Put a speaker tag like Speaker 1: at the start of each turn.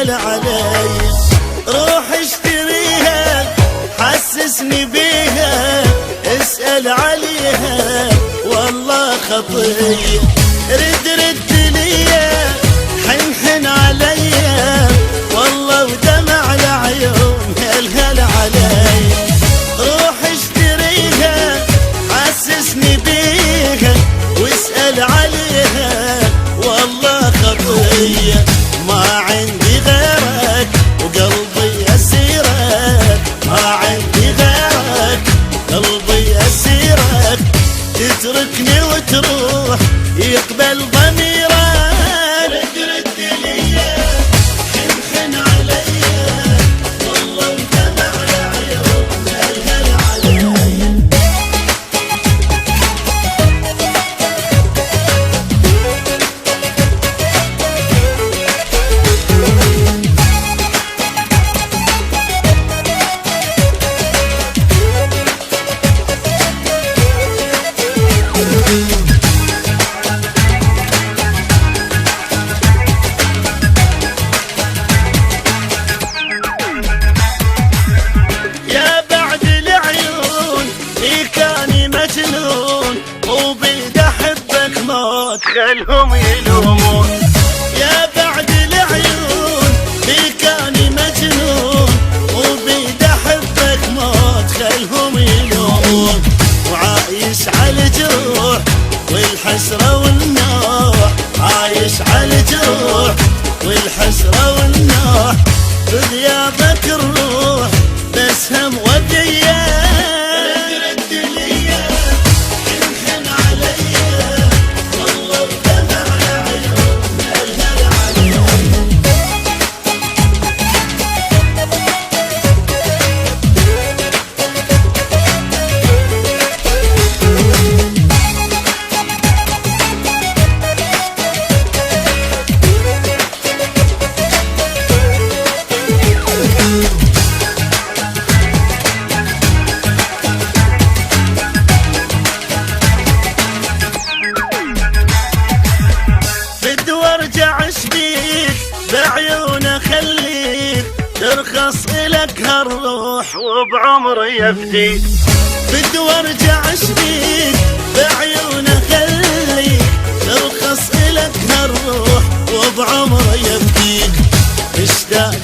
Speaker 1: الهل علي. روح اشتريها حسسني بيها، اسأل عليها والله خطية. رد ليا حن عليا والله ودمع العيون الهل علي. روح اشتريها حسسني بيها واسأل عليها والله خطية. ما عندي غيرك وقلبي أسيرك، ما عندي غيرك قلبي أسيرك. تتركني وتروح يقبل ضميرك. رد ليا حن عليا والله ودمع العيون الهل علي. خلهم يلومون يا بعد العيون، بكاني مجنون وبيد احبك موت. خلهم يلومون وعايش على الجروح والحسرة والنوح، عايش على الجروح والحسرة والنوح. بغيابك الروح بس هم وديا. بعيونه خليك ترخص إلك هالروح وبعمري يفديك. بدي وارجع اشبيك بعيونه خليك ترخص إلك هالروح وبعمري يفديك. اشتاق